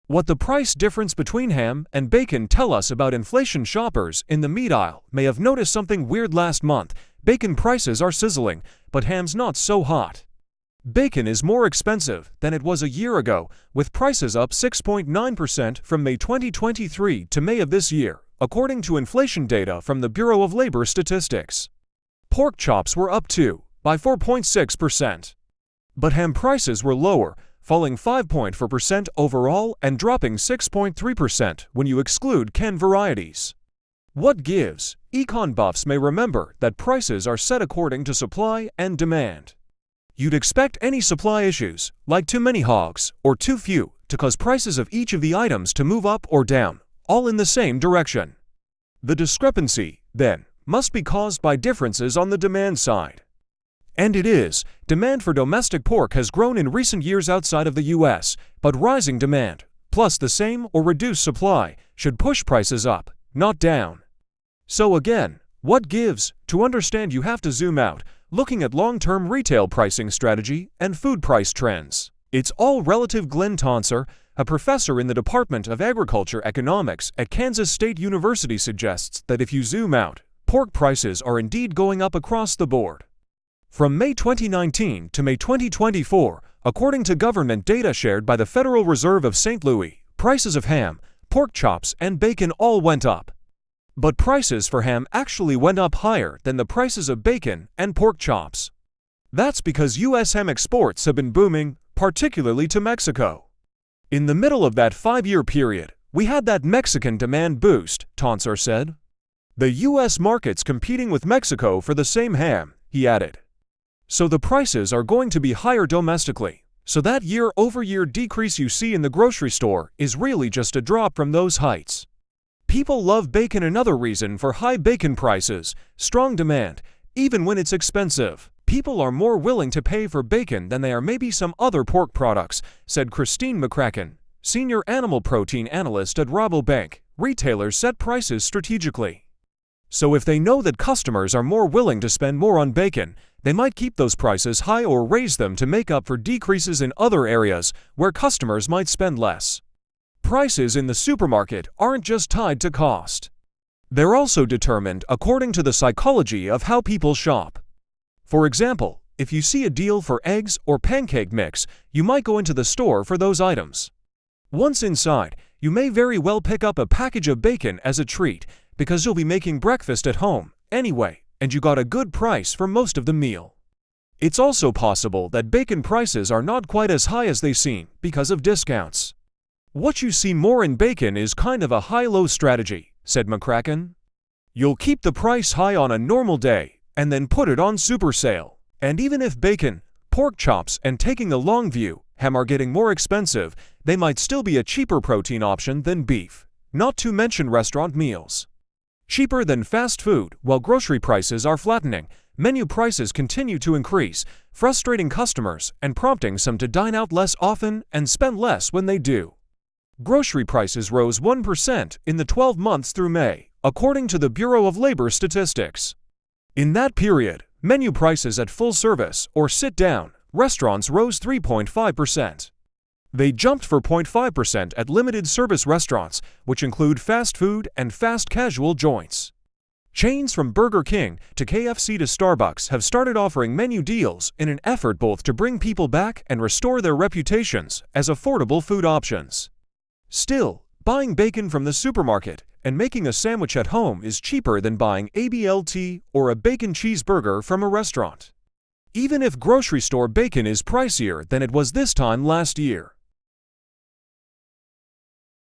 What the price difference between ham and bacon tell us about inflation? Shoppers in the meat aisle may have noticed something weird last month. Bacon prices are sizzling, but ham's not so hot. Bacon is more expensive than it was a year ago, with prices up 6.9% from May 2023 to May of this year, according to inflation data from the Bureau of Labor Statistics. Pork chops were up too, by 4.6%. But ham prices were lower, falling 5.4% overall and dropping 6.3% when you exclude canned varieties. What gives? Econ buffs may remember that prices are set according to supply and demand. You'd expect any supply issues, like too many hogs or too few, to cause prices of each of the items to move up or down, all in the same direction. The discrepancy, then, must be caused by differences on the demand side. And it is. Demand for domestic pork has grown in recent years outside of the US, but rising demand, plus the same or reduced supply, should push prices up, not down. So again, what gives? To understand, you have to zoom out, looking at long-term retail pricing strategy and food price trends. It's all relative. Glenn Tonser, a professor in the Department of Agriculture Economics at Kansas State University, suggests that if you zoom out, pork prices are indeed going up across the board. From May 2019 to May 2024, according to government data shared by the Federal Reserve of St. Louis, prices of ham, pork chops, and bacon all went up. But prices for ham actually went up higher than the prices of bacon and pork chops. That's because U.S. ham exports have been booming, particularly to Mexico. In the middle of that 5-year period, we had that Mexican demand boost, Tonser said. The U.S. market's competing with Mexico for the same ham, he added. So the prices are going to be higher domestically. So that year-over-year decrease you see in the grocery store is really just a drop from those heights. People love bacon. Another reason for high bacon prices: strong demand. Even when it's expensive, people are more willing to pay for bacon than they are maybe some other pork products, said Christine McCracken, senior animal protein analyst at Rabobank. Retailers set prices strategically. So if they know that customers are more willing to spend more on bacon, they might keep those prices high or raise them to make up for decreases in other areas where customers might spend less. Prices in the supermarket aren't just tied to cost. They're also determined according to the psychology of how people shop. For example, if you see a deal for eggs or pancake mix, you might go into the store for those items. Once inside, you may very well pick up a package of bacon as a treat because you'll be making breakfast at home anyway, and you got a good price for most of the meal. It's also possible that bacon prices are not quite as high as they seem because of discounts. What you see more in bacon is kind of a high-low strategy, said McCracken. You'll keep the price high on a normal day and then put it on super sale. And even if bacon, pork chops, and taking the long view, ham are getting more expensive, they might still be a cheaper protein option than beef, not to mention restaurant meals. Cheaper than fast food. While grocery prices are flattening, menu prices continue to increase, frustrating customers and prompting some to dine out less often and spend less when they do. Grocery prices rose 1% in the 12 months through May, according to the Bureau of Labor Statistics. In that period, menu prices at full-service or sit-down restaurants rose 3.5%. They jumped 4.5% at limited-service restaurants, which include fast food and fast casual joints. Chains from Burger King to KFC to Starbucks have started offering menu deals in an effort both to bring people back and restore their reputations as affordable food options. Still, buying bacon from the supermarket and making a sandwich at home is cheaper than buying ABLT or a bacon cheeseburger from a restaurant. Even if grocery store bacon is pricier than it was this time last year.